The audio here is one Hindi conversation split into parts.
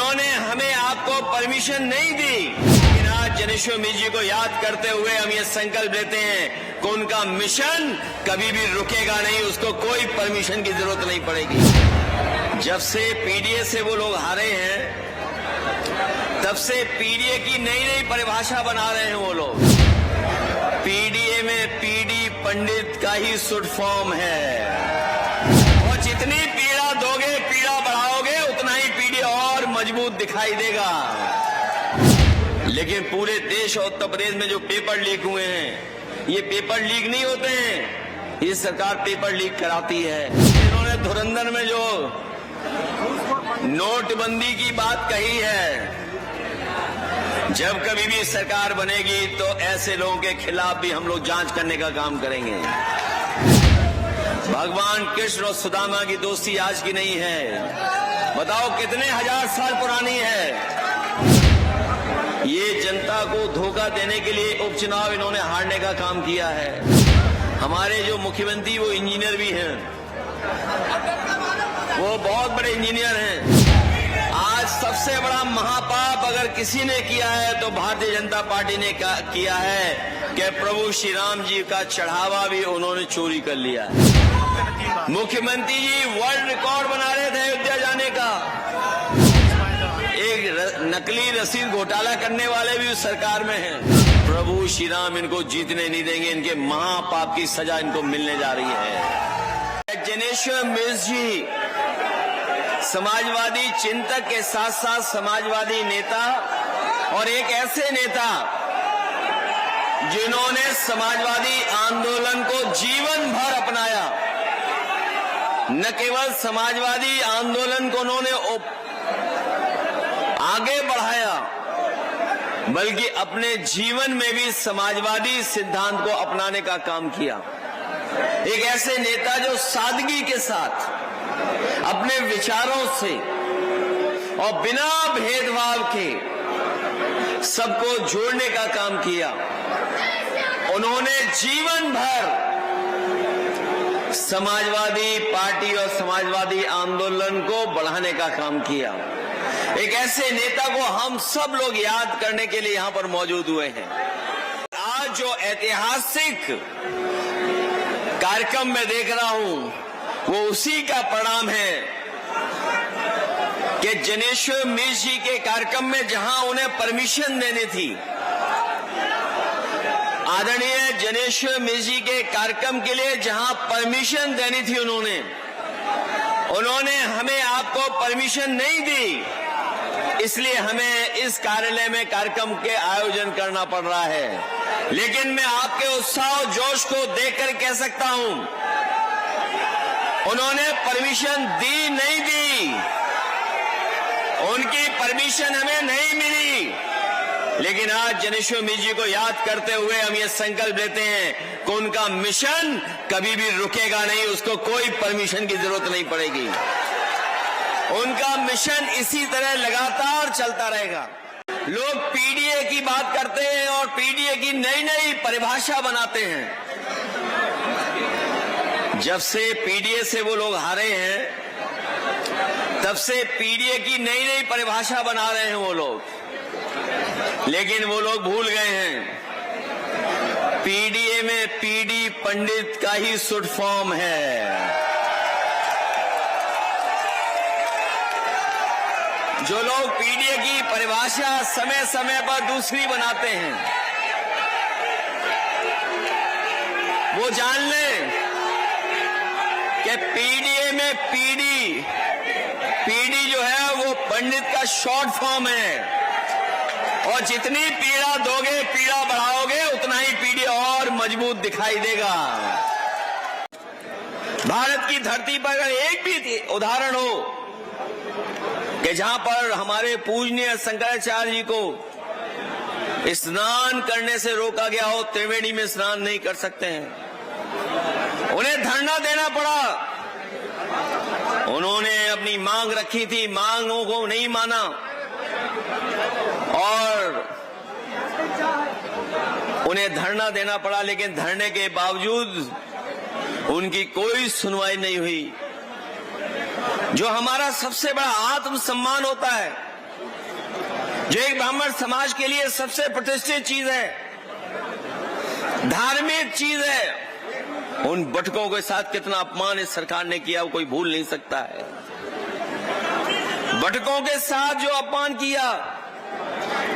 उन्होंने हमें आपको परमिशन नहीं दी, लेकिन आज जनेश्वर मिश्र जी को याद करते हुए हम ये संकल्प लेते हैं कि उनका मिशन कभी भी रुकेगा नहीं, उसको कोई परमिशन की जरूरत नहीं पड़ेगी। जब से पीडीए से वो लोग हारे हैं, तब से पीडीए की नई नई परिभाषा बना रहे हैं वो लोग। पीडीए में पीडी पंडित का ही सुट फॉर्म है, और जितनी पीड़ा दोगे, पीड़ा बढ़ाओगे, उतना ही पीडीए और मजबूत दिखाई देगा। लेकिन पूरे देश और उत्तर प्रदेश में जो पेपर लीक हुए हैं, ये पेपर लीक नहीं होते हैं, ये सरकार पेपर लीक कराती है। इन्होंने धुरंधर में जो नोटबंदी की बात कही है, जब कभी भी सरकार बनेगी तो ऐसे लोगों के खिलाफ भी हम लोग जांच करने का काम करेंगे। भगवान कृष्ण और सुदामा की दोस्ती आज की नहीं है, बताओ कितने हजार साल पुरानी है। ये जनता को धोखा देने के लिए उपचुनाव इन्होंने हारने का काम किया है। हमारे जो मुख्यमंत्री वो इंजीनियर भी हैं, वो बहुत बड़े इंजीनियर हैं। आज सबसे बड़ा महापाप अगर किसी ने किया है तो भारतीय जनता पार्टी ने किया है कि प्रभु श्री राम जी का चढ़ावा भी उन्होंने चोरी कर लिया। मुख्यमंत्री जी वर्ल्ड रिकॉर्ड बना रहे थे अयोध्या जाने का, एक नकली रसीद घोटाला करने वाले भी उस सरकार में हैं। प्रभु श्री राम इनको जीतने नहीं देंगे, इनके महापाप की सजा इनको मिलने जा रही है। जनेश्वर मिश्र जी समाजवादी चिंतक के साथ साथ समाजवादी नेता, और एक ऐसे नेता जिन्होंने समाजवादी आंदोलन को जीवन भर अपनाया। न केवल समाजवादी आंदोलन को उन्होंने आगे बढ़ाया, बल्कि अपने जीवन में भी समाजवादी सिद्धांत को अपनाने का काम किया। एक ऐसे नेता जो सादगी के साथ अपने विचारों से और बिना भेदभाव के सबको जोड़ने का काम किया। उन्होंने जीवन भर समाजवादी पार्टी और समाजवादी आंदोलन को बढ़ाने का काम किया। एक ऐसे नेता को हम सब लोग याद करने के लिए यहां पर मौजूद हुए हैं। आज जो ऐतिहासिक कार्यक्रम मैं देख रहा हूं, वो उसी का परिणाम है कि जनेश्वर मिश्र जी के कार्यक्रम में जहां उन्हें परमिशन देनी थी, आदरणीय जनेश्वर मिश्र जी के कार्यक्रम के लिए जहां परमिशन देनी थी, उन्होंने हमें आपको परमिशन नहीं दी, इसलिए हमें इस कार्यालय में कार्यक्रम के आयोजन करना पड़ रहा है। लेकिन मैं आपके उत्साह और जोश को देखकर कह सकता हूं, उन्होंने परमिशन दी नहीं दी, उनकी परमिशन हमें नहीं मिली। लेकिन आज जनेश्वर मिश्र जी को याद करते हुए हम ये संकल्प लेते हैं कि उनका मिशन कभी भी रुकेगा नहीं, उसको कोई परमिशन की जरूरत नहीं पड़ेगी। उनका मिशन इसी तरह लगातार चलता रहेगा। लोग पीडीए की बात करते हैं और पीडीए की नई नई परिभाषा बनाते हैं। जब से पीडीए से वो लोग हारे हैं, तब से पीडीए की नई नई परिभाषा बना रहे हैं वो लोग। लेकिन वो लोग भूल गए हैं, पीडीए में पीडी पंडित का ही सुट फॉर्म है। जो लोग पीडीए की परिभाषा समय समय पर दूसरी बनाते हैं, वो जान लें कि पीडीए में पीडी जो है वो पंडित का शॉर्ट फॉर्म है, और जितनी पीड़ा दोगे, पीड़ा बढ़ाओगे, उतना ही पीडीए और मजबूत दिखाई देगा। भारत की धरती पर अगर एक भी उदाहरण हो कि जहां पर हमारे पूजनीय शंकराचार्य जी को स्नान करने से रोका गया हो, त्रिवेणी में स्नान नहीं कर सकते हैं, उन्हें धरना देना पड़ा। उन्होंने अपनी मांग रखी थी, मांगों को नहीं माना, और उन्हें धरना देना पड़ा। लेकिन धरने के बावजूद उनकी कोई सुनवाई नहीं हुई। जो हमारा सबसे बड़ा आत्मसम्मान होता है, जो एक ब्राह्मण समाज के लिए सबसे प्रतिष्ठित चीज है, धार्मिक चीज है, उन बटकों के साथ कितना अपमान इस सरकार ने किया वो कोई भूल नहीं सकता है। बटकों के साथ जो अपमान किया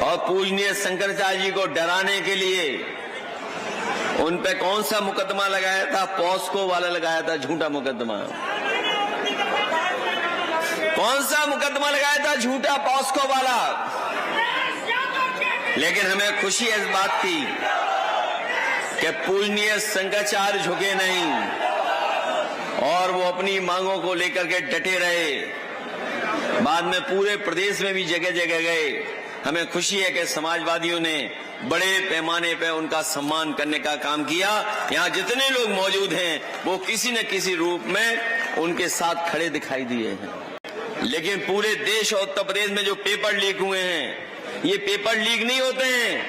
और पूजनीय शंकराचार्य जी को डराने के लिए उन पे कौन सा मुकदमा लगाया था? पॉस्को वाला लगाया था, झूठा मुकदमा। कौन सा मुकदमा लगाया था? झूठा पॉस्को वाला। लेकिन हमें खुशी इस बात की कि पूजनीय शंकराचार्य झुके नहीं और वो अपनी मांगों को लेकर के डटे रहे। बाद में पूरे प्रदेश में भी जगह जगह गए। हमें खुशी है कि समाजवादियों ने बड़े पैमाने पर उनका सम्मान करने का काम किया। यहाँ जितने लोग मौजूद हैं वो किसी न किसी रूप में उनके साथ खड़े दिखाई दिए हैं। लेकिन पूरे देश और उत्तर प्रदेश में जो पेपर लीक हुए हैं, ये पेपर लीक नहीं होते हैं,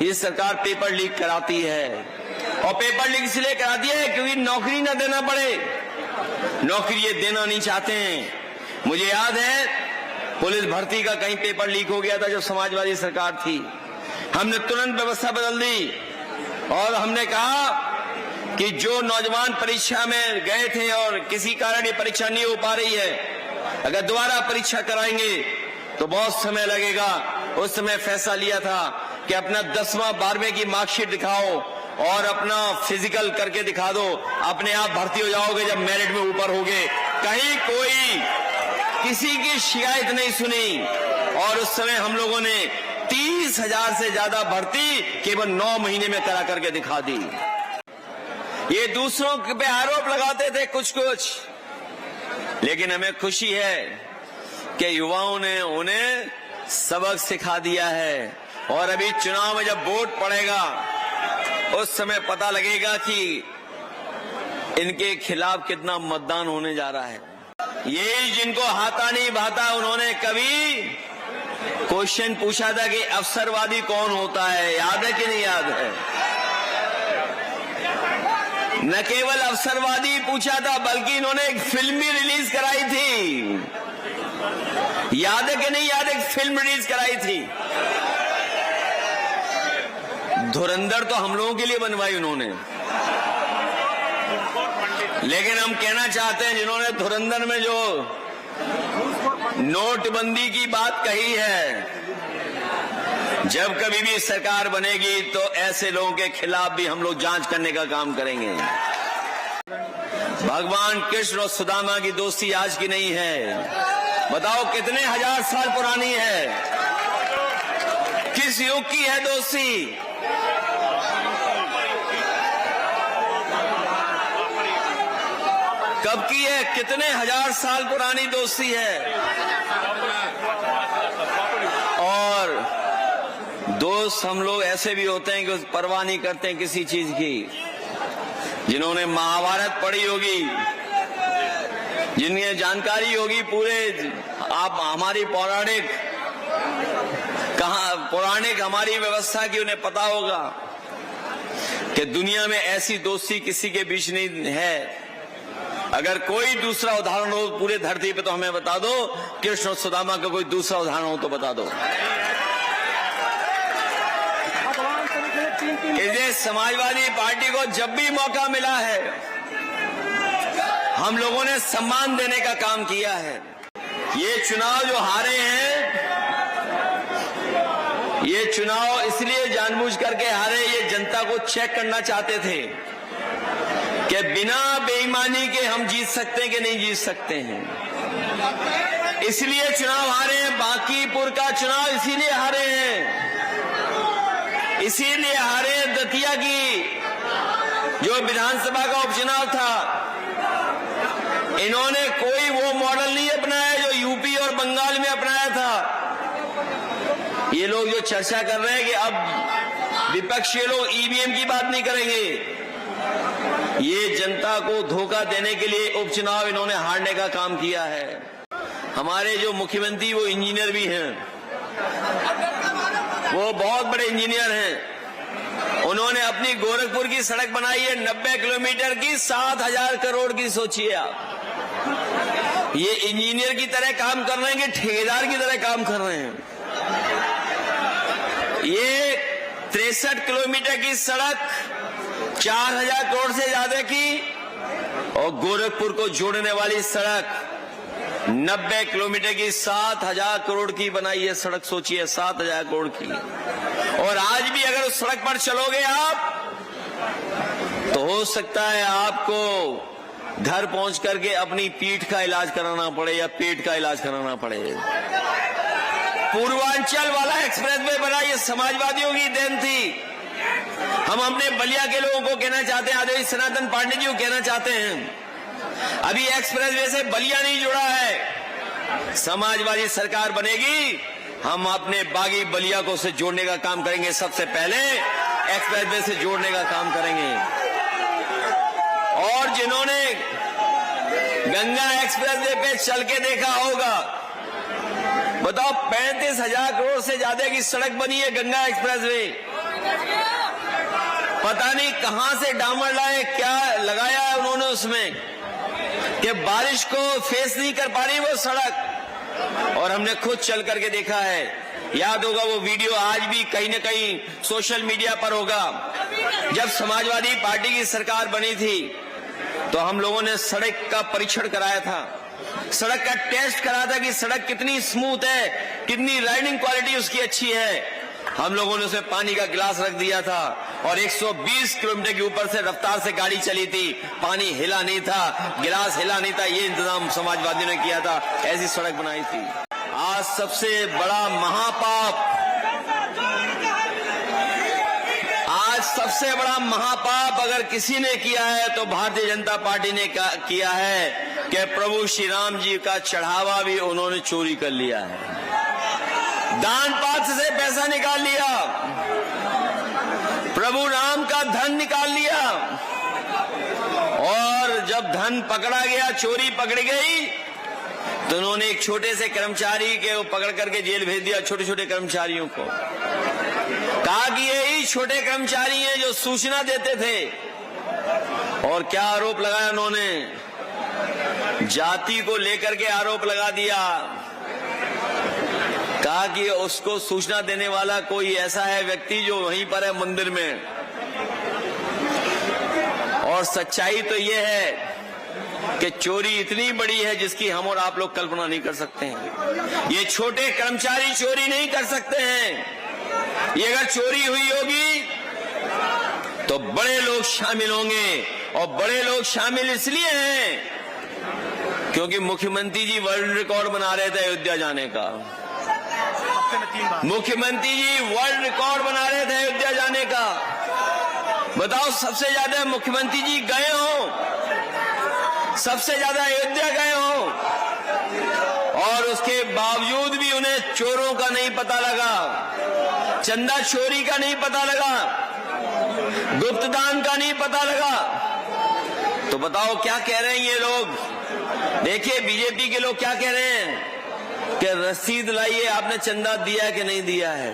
ये सरकार पेपर लीक कराती है। और पेपर लीक इसलिए कराती है क्योंकि नौकरी न देना पड़े। नौकरी ये देना नहीं चाहते हैं। मुझे याद है पुलिस भर्ती का कहीं पेपर लीक हो गया था जब समाजवादी सरकार थी। हमने तुरंत व्यवस्था बदल दी और हमने कहा कि जो नौजवान परीक्षा में गए थे और किसी कारण ये परीक्षा नहीं हो पा रही है, अगर दोबारा परीक्षा कराएंगे तो बहुत समय लगेगा। उस समय फैसला लिया था कि अपना 10वां 12वें की मार्कशीट दिखाओ और अपना फिजिकल करके दिखा दो, अपने आप भर्ती हो जाओगे जब मेरिट में ऊपर होगे। कहीं कोई किसी की शिकायत नहीं सुनी और उस समय हम लोगों ने 30,000 से ज्यादा भर्ती केवल 9 महीने में करा करके दिखा दी। ये दूसरों पे आरोप लगाते थे कुछ, लेकिन हमें खुशी है कि युवाओं ने उन्हें सबक सिखा दिया है। और अभी चुनाव में जब वोट पड़ेगा उस समय पता लगेगा कि इनके खिलाफ कितना मतदान होने जा रहा है। ये जिनको हाथा नहीं भाता, उन्होंने कभी क्वेश्चन पूछा था कि अवसरवादी कौन होता है, याद है कि नहीं याद है? न केवल अवसरवादी पूछा था बल्कि इन्होंने एक फिल्म भी रिलीज कराई थी। याद है कि नहीं याद? एक फिल्म रिलीज कराई थी। धुरंधर तो हम लोगों के लिए बनवाई उन्होंने, लेकिन हम कहना चाहते हैं जिन्होंने धुरंधर में जो नोटबंदी की बात कही है, जब कभी भी सरकार बनेगी तो ऐसे लोगों के खिलाफ भी हम लोग जांच करने का काम करेंगे। भगवान कृष्ण और सुदामा की दोस्ती आज की नहीं है। बताओ कितने हजार साल पुरानी है? किस युग की है दोस्ती? कब की है? कितने हजार साल पुरानी दोस्ती है। और दोस्त हम लोग ऐसे भी होते हैं कि परवाह नहीं करते हैं किसी चीज की। जिन्होंने महाभारत पढ़ी होगी, जिन्हें जानकारी होगी पूरे आप हमारी पौराणिक हमारी व्यवस्था की, उन्हें पता होगा कि दुनिया में ऐसी दोस्ती किसी के बीच नहीं है। अगर कोई दूसरा उदाहरण हो पूरे धरती पे तो हमें बता दो। कृष्ण और सुदामा का कोई दूसरा उदाहरण हो तो बता दो। इसे समाजवादी पार्टी को जब भी मौका मिला है हम लोगों ने सम्मान देने का काम किया है। ये चुनाव जो हारे हैं, ये चुनाव इसलिए जानबूझ करके हारे, ये जनता को चेक करना चाहते थे कि बिना बेईमानी के हम जीत सकते हैं कि नहीं जीत सकते हैं। इसलिए चुनाव हारे हैं। बांकीपुर का चुनाव इसीलिए हारे हैं, इसीलिए हारे दतिया की जो विधानसभा का उपचुनाव था। इन्होंने कोई वो मॉडल नहीं अपनाया जो यूपी और बंगाल में अपनाया था। ये लोग जो चर्चा कर रहे हैं कि अब विपक्षी लोग ईवीएम की बात नहीं करेंगे, ये जनता को धोखा देने के लिए उपचुनाव इन्होंने हारने का काम किया है। हमारे जो मुख्यमंत्री वो इंजीनियर भी हैं, वो बहुत बड़े इंजीनियर हैं। उन्होंने अपनी गोरखपुर की सड़क बनाई है 90 किलोमीटर की, 7,000 करोड़ की। सोचिए आप, ये इंजीनियर की तरह काम कर रहे हैं कि ठेकेदार की तरह काम कर रहे हैं? ये 63 किलोमीटर की सड़क 4000 करोड़ से ज्यादा की और गोरखपुर को जोड़ने वाली सड़क 90 किलोमीटर की 7000 करोड़ की बनाई है सड़क। सोचिए 7000 करोड़ की। और आज भी अगर उस सड़क पर चलोगे आप तो हो सकता है आपको घर पहुंच करके अपनी पीठ का इलाज कराना पड़े या पेट का इलाज कराना पड़े। पूर्वांचल वाला एक्सप्रेस वे बना ये समाजवादियों की देन थी। हम अपने बलिया के लोगों को कहना चाहते हैं, आदरणीय सनातन पांडे जी को कहना चाहते हैं, अभी एक्सप्रेस वे से बलिया नहीं जुड़ा है। समाजवादी सरकार बनेगी, हम अपने बागी बलिया को से जोड़ने का काम करेंगे। सबसे पहले एक्सप्रेस वे से जोड़ने का काम करेंगे। और जिन्होंने गंगा एक्सप्रेस वे पे चल के देखा होगा, बताओ 35,000 करोड़ से ज्यादा की सड़क बनी है गंगा एक्सप्रेस वे। पता नहीं कहां से डामर लाए, क्या लगाया है उन्होंने उसमें कि बारिश को फेस नहीं कर पा रही वो सड़क। और हमने खुद चल करके देखा है। याद होगा वो वीडियो आज भी कहीं न कहीं सोशल मीडिया पर होगा। जब समाजवादी पार्टी की सरकार बनी थी तो हम लोगों ने सड़क का परीक्षण कराया था, सड़क का टेस्ट करा था कि सड़क कितनी स्मूथ है, कितनी राइडिंग क्वालिटी उसकी अच्छी है। हम लोगों ने उसे पानी का गिलास रख दिया था और 120 किलोमीटर के ऊपर से रफ्तार से गाड़ी चली थी, पानी हिला नहीं था, गिलास हिला नहीं था। ये इंतजाम समाजवादियों ने किया था, ऐसी सड़क बनाई थी। आज सबसे बड़ा महापाप अगर किसी ने किया है तो भारतीय जनता पार्टी ने किया है कि प्रभु श्री राम जी का चढ़ावा भी उन्होंने चोरी कर लिया है। दान पात्र से पैसा निकाल लिया, प्रभु राम का धन निकाल लिया। और जब धन पकड़ा गया, चोरी पकड़ी गई, तो उन्होंने एक छोटे से कर्मचारी के वो पकड़ करके जेल भेज दिया। छोटे छोटे कर्मचारियों को कहा कि यही छोटे कर्मचारी हैं जो सूचना देते थे। और क्या आरोप लगाया उन्होंने? जाति को लेकर के आरोप लगा दिया। कहा कि उसको सूचना देने वाला कोई ऐसा है व्यक्ति जो वहीं पर है मंदिर में। और सच्चाई तो ये है कि चोरी इतनी बड़ी है जिसकी हम और आप लोग कल्पना नहीं कर सकते हैं। ये छोटे कर्मचारी चोरी नहीं कर सकते हैं। ये अगर चोरी हुई होगी तो बड़े लोग शामिल होंगे। और बड़े लोग शामिल इसलिए हैं क्योंकि मुख्यमंत्री जी वर्ल्ड रिकॉर्ड बना रहे थे अयोध्या जाने का। मुख्यमंत्री जी वर्ल्ड रिकॉर्ड बना रहे थे अयोध्या जाने का। बताओ, सबसे ज्यादा मुख्यमंत्री जी गए हो, सबसे ज्यादा अयोध्या गए हो, और उसके बावजूद भी उन्हें चोरों का नहीं पता लगा, चंदा चोरी का नहीं पता लगा, गुप्त दान का नहीं पता लगा। तो बताओ क्या कह रहे हैं ये लोग? देखिए बीजेपी के लोग क्या कह रहे हैं कि रसीद लाइए, आपने चंदा दिया कि नहीं दिया है,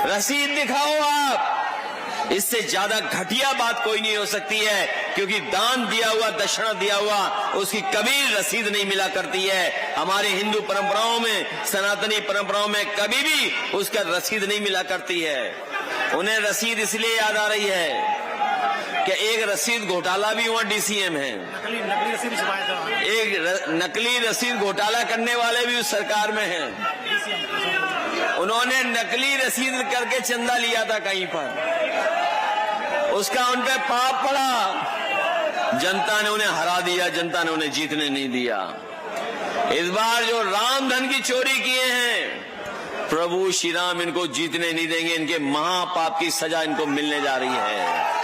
रसीद दिखाओ आप। इससे ज्यादा घटिया बात कोई नहीं हो सकती है, क्योंकि दान दिया हुआ, दक्षिणा दिया हुआ, उसकी कभी रसीद नहीं मिला करती है। हमारे हिंदू परंपराओं में, सनातनी परंपराओं में कभी भी उसका रसीद नहीं मिला करती है। उन्हें रसीद इसलिए याद आ रही है कि एक रसीद घोटाला भी हुआ डीसीएम है, नकली रसीद छपाया था। एक नकली रसीद घोटाला करने वाले भी उस सरकार में हैं। उन्होंने नकली रसीद करके चंदा लिया था कहीं पर, उसका उन पे पाप पड़ा, जनता ने उन्हें हरा दिया, जनता ने उन्हें जीतने नहीं दिया। इस बार जो राम धन की चोरी किए हैं, प्रभु श्री राम इनको जीतने नहीं देंगे। इनके महापाप की सजा इनको मिलने जा रही है।